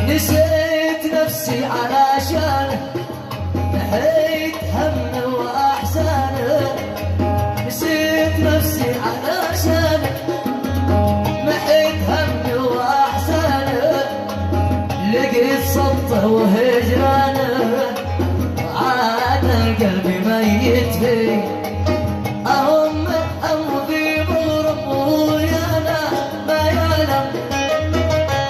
نسيت نفسي علشانه، نحيت همه وأحزانه. نسيت نفسي علشانه، محيت همه وأحزانه. لقيت صبته وهجرانه، وعاد القلب ميت فيه. أهم في ضربه يا ناس ما يعلم.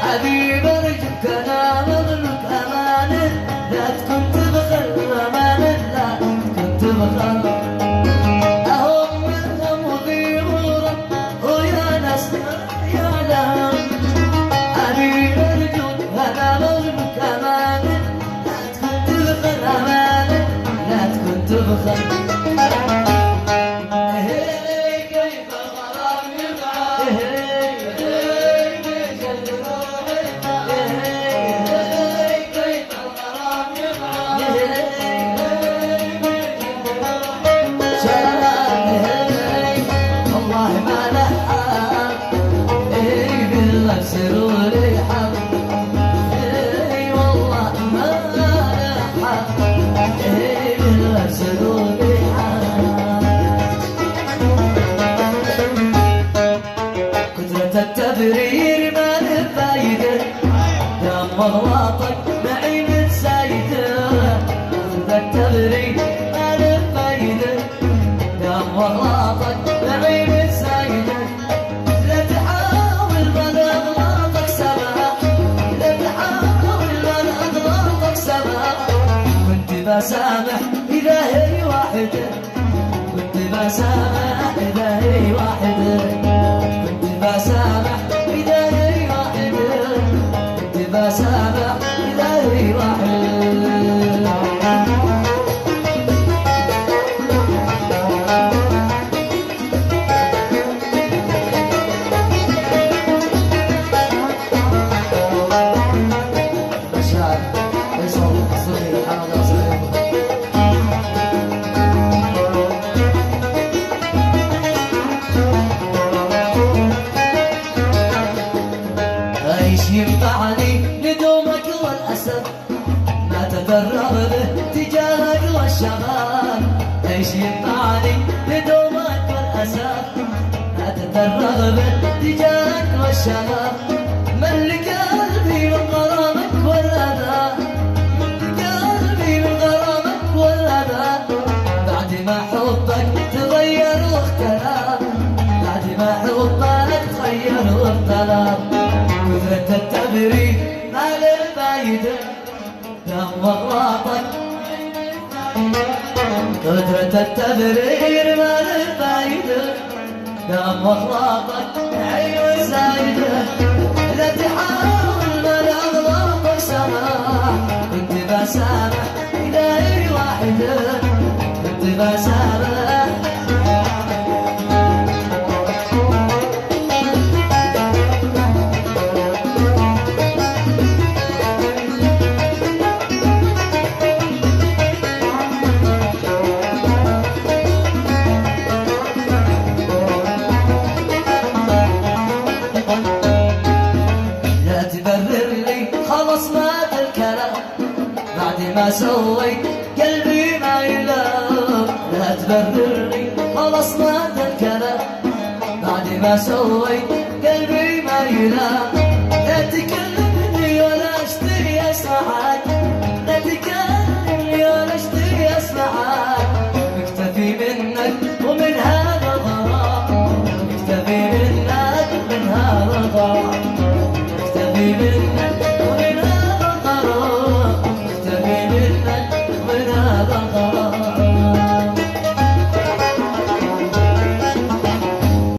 حبيب أرجوك أنا مغلوب أمانه، لا تكن تبخل أمانه، لا تكن تبخل. أهم في ضربه يا ناس ما يعلم. حبيب أرجوك أنا مغلوب أمانه، لا تكن تبخل أمانه، لا تكن تبخل. سروري حق، اي والله ما حق، اي بالله سروري حق. كثرة التبرير ما له فايدة، دام اغلاطك معي متسايدة. كثرة التبرير ما له فايدة، دام اغلاطك معي متسايدة. بسامح إذا هي واحدة، كنت بسامح إذا هي واحدة، كنت بسامح إذا هي واحدة، كنت بسامح إذا هي واحدة. ينفعني ندومك والأسف، ما تفرغ به تجاهك والشباب. ايش ينفعني ندومك والأسف، ما تفرغ به تجاهك والشباب. ملك قلبي من غرامك والأذى، ملك قلبي من غرامك والأذى. بعد ما حبك تغير واختلف، بعد ما حبك تغير واختلف. كثرة التبرير ما له فايدة، دام اغلاطك. كثرة التبرير ما له فايدة، دام اغلاطك عيون زايدة. لا تحاول ما اغلاطك سماح، كنت بسامح إذا هي واحدة، كنت بسامح. بعد ما سويت قلبي ما يلام، لا تبررني خلص مات الكلام. بعد ما سويت قلبي ما يلام، لا تكلمني ولا اشتري اسمعك، لا تكلمني ولا اشتري اسمعك. مكتفي منك ومن هذا الغرام، مكتفي منك ومن هذا الغرام.